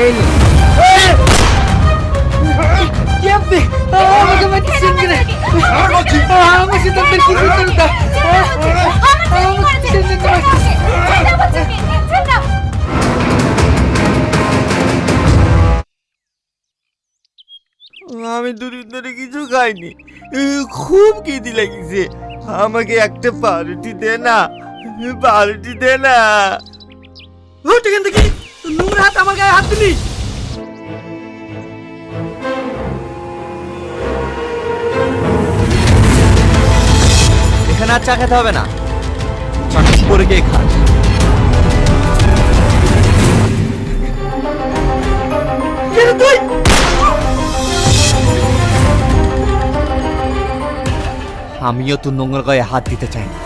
এই নে। কি আপনি আমাকে মারছেন কেন? আমার সিদ্ধান্তের কি সিদ্ধান্ত? আমি দুদিন ধরে কিছু খাইনি, খুব খিদে লেগেছে। আমাকে একটা পাউরুটি দে না, পাউরুটি দে না। উঠ এখান থেকে, নোংরা হাত আমার গায়ে হাত দিলি। এখানে আর চা খেতে হবে না, চাটা পরে গিয়ে খা। তুই আমিও তোর নোংরা গায়ে হাত দিতে চাই না।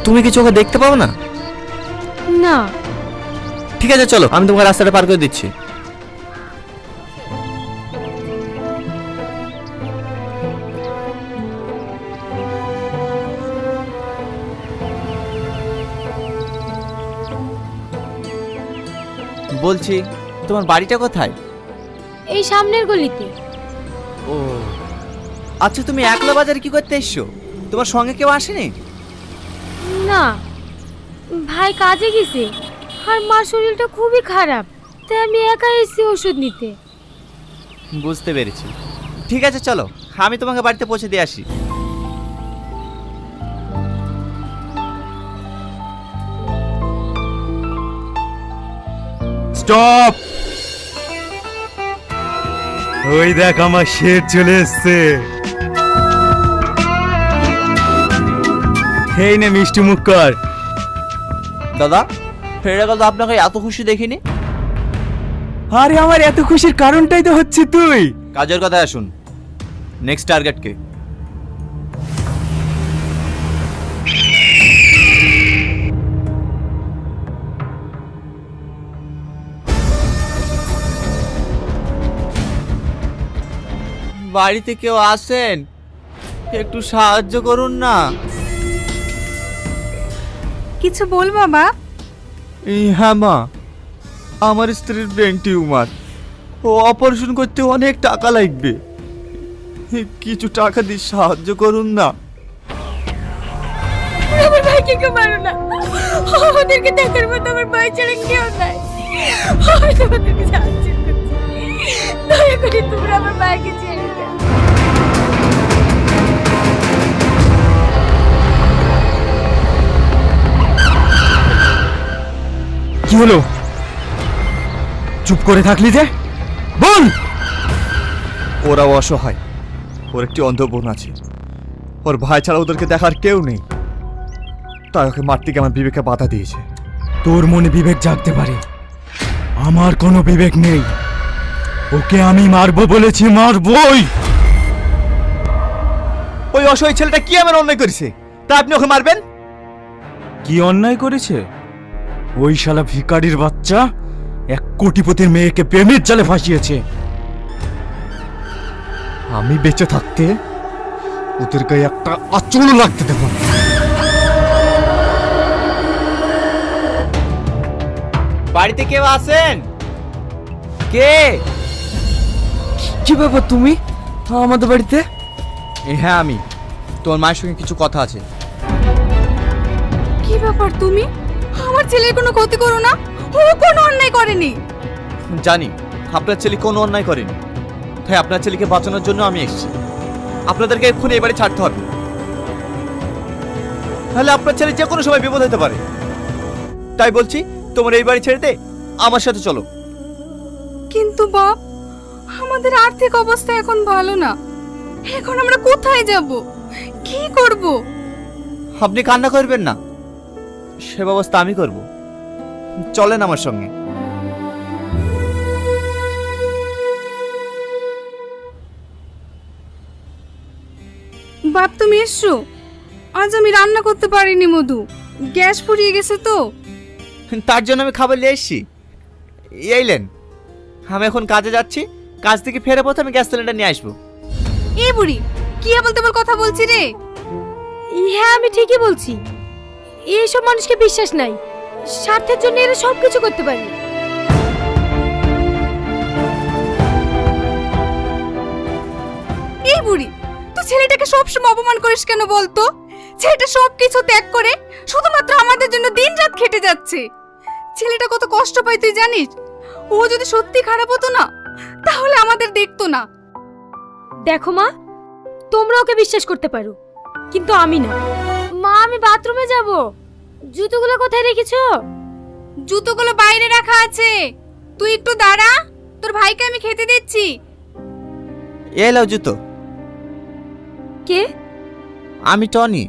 তুমি কি চোখে দেখতে পাও না? না। ঠিক আছে চলো, আমি তোমাকে রাস্তাটা পার করে দিচ্ছি। বলছি তোমার বাড়িটা কোথায়? এই সামনের গলিতে। ও আচ্ছা, তুমি একলা বাজারে কি করতে এসছো? তোমার সঙ্গে কেউ আসেনি? না, ভাই কাজে গেছে আর মার শরীরটা খুবই খারাপ, তাই আমি একা এসেছি ওষুধ নিতে। বুঝতে পেরেছি। ঠিক আছে চলো, আমি তোমাকে বাড়িতে পৌঁছে দিয়ে আসি। স্টপ! ওই দেখ আমার শের চলে এসছে। এই নে মিষ্টি মুখ কর। দাদা, ফেরা গেল আপনাকে এত খুশি দেখিনি। আরে আমার এত খুশির কারণটাই তো হচ্ছে তুই। কাজের কথায় আসুন, নেক্সট টার্গেট কে? বাড়িতে কেউ আসেন, একটু সাহায্য করুন না। কিছু বল বাবা। হ্যাঁ মা, আমার স্ত্রীর ব্রেন টিউমার, ও অপারেশন করতে অনেক টাকা লাগবে, কিছু টাকা দিয়ে সাহায্য করুন না। আমার ভাইকে কেউ মারো না, আমাদেরকে দেখার মতো আমার ভাই ছাড়া কেউ নাই। আমি তোমাদেরকে সাহায্য করছি, দয়া করে তোমরা আমার ভাইকে ছেড়ে দাও। কি হলো? চুপ করে থাকলি যে, বল। ওরা অসহায়, ওর একটি অন্ধ বোন আছে, ওর ভাই ছাড়া ওদেরকে দেখার কেউ নেই, তাই ওকে মারতে গিয়ে আমার বিবেকে বাধা দিয়েছে। তোর মনে বিবেক জাগতে পারে, আমার কোনো বিবেক নেই। ওকে আমি মারবো বলেছি, মারবই। ওই অসহায় ছেলেটা কি এমন অন্যায় করেছে তা আপনি ওকে মারবেন? কি অন্যায় করেছে? ওই শালা ভিখারির বাচ্চা এক কোটিপতির মেয়েকে প্রেমের জালে ফাঁসিয়েছে। আমি বেঁচে থাকতে ওদের গায়ে একটা আঁচড়ও লাগতে দেব না। বাড়িতে কেউ আছেন? কে? কি ব্যাপার, তুমি আমাদের বাড়িতে? হ্যাঁ আমি, তোমার মায়ের সঙ্গে কিছু কথা আছে। কি ব্যাপার তুমি? আমার ছেলের কোনো ক্ষতি করো না, ও কোনো অন্যায় করেনি। জানি আপনার ছেলে কোনো অন্যায় করেনি, তাই আপনার ছেলেকে বাঁচানোর জন্য আমি এসেছি। আপনাদেরকে এক্ষুনি এবারে ছাড়তে হবে, তাহলে আপনার ছেলে যে কোনো সময় বিপদ হতে পারে। তাই বলছি তোমার এই বাড়ি ছেড়ে দে, আমার সাথে চলো। কিন্তু বাপ, আমাদের আর্থিক অবস্থা এখন ভালো না, এখন আমরা কোথায় যাব, কি করব? আপনি কান্না করবেন না, সে ব্যবস্থা আমি করব। চলেন আমার সঙ্গে। বাপ তুমি এসছো? আজ আমি রান্না করতে পারিনি মধু, গ্যাস ফুরিয়ে গেছে তো। তার জন্য আমি খাবার নিয়ে এসেছি। এইলেন, আমি এখন কাজে যাচ্ছি, কাজ থেকে ফেরার পথে আমি গ্যাস সিলিন্ডার নিয়ে আসবো। এই বুড়ি কি বলতে তেমন কথা বলছি রে? হ্যাঁ আমি ঠিকই বলছি, এইসব মানুষকে বিশ্বাস নাই, স্বার্থের জন্য এরা সব কিছু করতে পারে। এই বুড়ি তুই ছেলেটাকে সবসময় অপমান করিস কেন বলতো? ছেলেটা সব কিছু ত্যাগ করে শুধুমাত্র আমাদের জন্য দিনরাত খেটে যাচ্ছে। ছেলেটা কত কষ্ট পায় তুই জানিস? ও যদি সত্যি খারাপ হতো না তাহলে আমাদের দেখতো না। দেখো মা, তোমরা ওকে বিশ্বাস করতে পারো, কিন্তু আমি না। মা আমি বাথরুমে যাব, জুতোগুলো কোথায় রেখেছো? জুতোগুলো বাইরে রাখা আছে, তুই একটু দাঁড়া, তোর ভাইকে আমি খেতে দিচ্ছি। এলাও জুতো। কে? আমি টনি।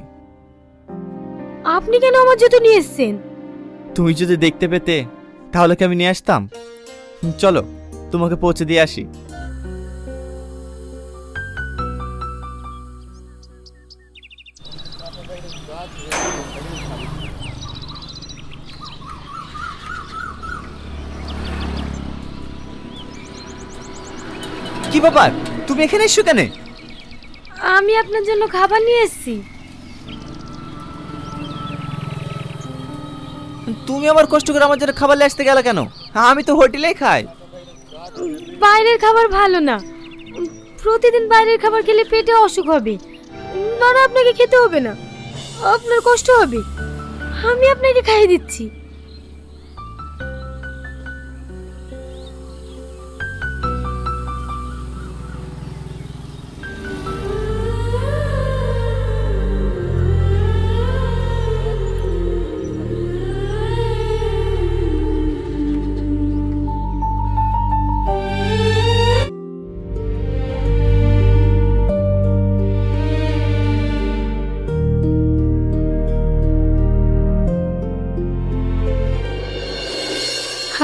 আপনি কেন আমার জুতো নিয়ে এসেছেন? তুমি যদি দেখতে পেতে তাহলে কি আমি নিয়ে আসতাম? চলো তোমাকে পৌঁছে দিয়ে আসি। কি ব্যাপার, তুমি এখানে এসছো কেন? আমি আপনার জন্য খাবার নিয়ে এসেছি। তুমি আবার কষ্ট করে আমার জন্য খাবার নিয়ে আসতে গেলে কেন? আমি তো হোটেলেই খাই। বাইরের খাবার ভালো না, প্রতিদিন বাইরের খাবার খেলে পেটে অসুখ হবে। না না, আপনাকে খেতে হবে না, আপনার কষ্ট হবে, আমি আপনাকে খাইয়ে দিচ্ছি।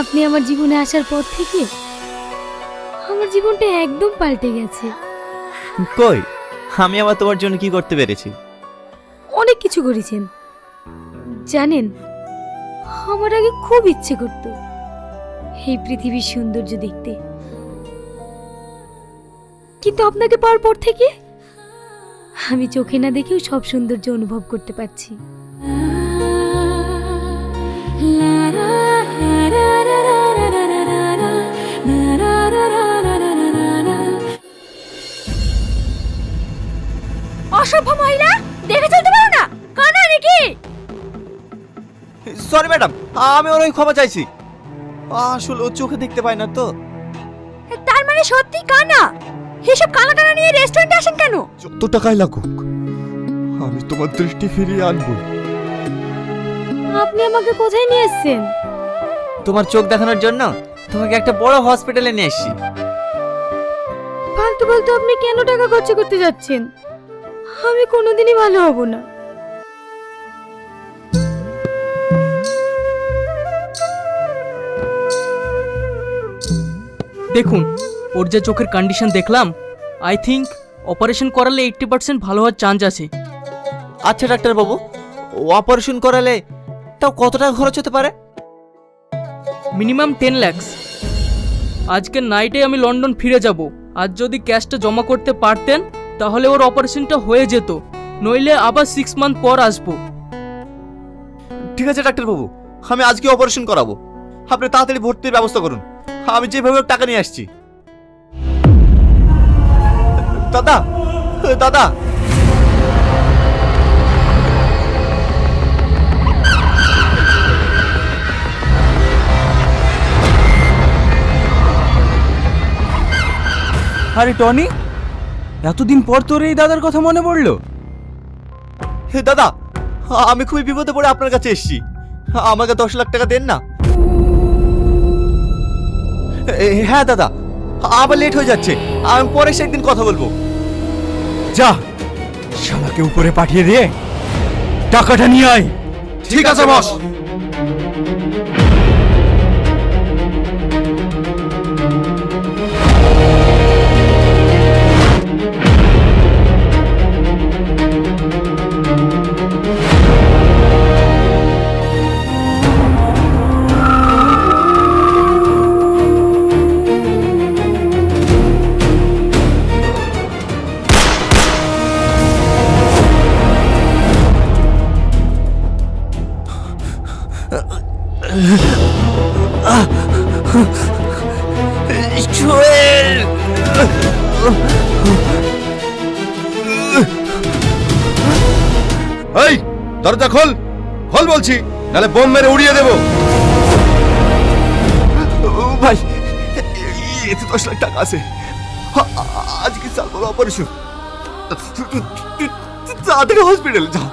আপনি আমার জীবনে আসার পর থেকে আমার জীবনটা একদম পাল্টে গেছে। কই, আমি আবার তোমার জন্য কি করতে পেরেছি? অনেক কিছু করেছেন জানেন। আমার আগে খুব ইচ্ছে করত এই পৃথিবীর সৌন্দর্য দেখতে, কিন্তু আপনাকে পাওয়ার পর থেকে আমি চোখে না দেখেও সব সৌন্দর্য অনুভব করতে পারছি। অসভ্য মহিলা, দেখে চলতে পারো না, কানা নাকি? সরি ম্যাডাম, আমি ওর ওই ক্ষমা চাইছি। আসলে ও চোখে দেখতে পায় না তো। তার মানে সত্যি কানা? এসব কানা কানা নিয়ে রেস্টুরেন্টে আসেন কেন? যত টাকাই লাগুক আমি তোমার দৃষ্টি ফিরিয়ে আনবো। আপনি আমাকে কোথায় নিয়ে এসেছেন? তোমার চোখ দেখানোর জন্য তোমাকে একটা বড় হসপিটালে নিয়ে এসেছি। ফালতু ফালতু আপনি কেন টাকা খরচ করতে যাচ্ছেন? আমি কোনোদিনই ভালো হব না। দেখুন, ওর যে চোখের কন্ডিশন দেখলাম, আই থিঙ্ক অপারেশন করালে 80% ভালো হওয়ার চান্স আছে। আচ্ছা ডাক্তার বাবু, অপারেশন করালে তাও কত টাকা খরচ হতে পারে? মিনিমাম 10 লাখ। আজকে নাইটে আমি লন্ডন ফিরে যাব, আজ যদি ক্যাশটা জমা করতে পারতেন তাহলে ওর অপারেশনটা হয়ে যেত, নইলে আবার 6 মান্থ পর আসবো। ঠিক আছে ডাক্তার বাবু, আমি আজকে অপারেশন করাবো। আপনি তাড়াতাড়ি ভর্তির ব্যবস্থা করুন, আমি যেভাবে হোক টাকা নিয়ে আসছি। দাদা, দাদা, আরে টনি, এতদিন পর তোর এই দাদার কথা মনে পড়লো? দাদা, আমি খুবই বিপদে পড়ে আপনার কাছে এসেছি, আমাকে 10 লাখ টাকা দেন না। হ্যাঁ দাদা, আবার লেট হয়ে যাচ্ছে, আমি পরে সে একদিন কথা বলবো। যা, শালাকে উপরে পাঠিয়ে দিয়ে টাকাটা নিয়ে আয়। ঠিক আছে বস। সোহেল! এই দরজা খোল, খোল বলছি, নাহলে বোম মেরে উড়িয়ে দেবো। ভাই, এতে 10 লাখ টাকা আছে। আজকে চাল বড় অপারেশন, তাড়াতাড়ি হসপিটালে যাও।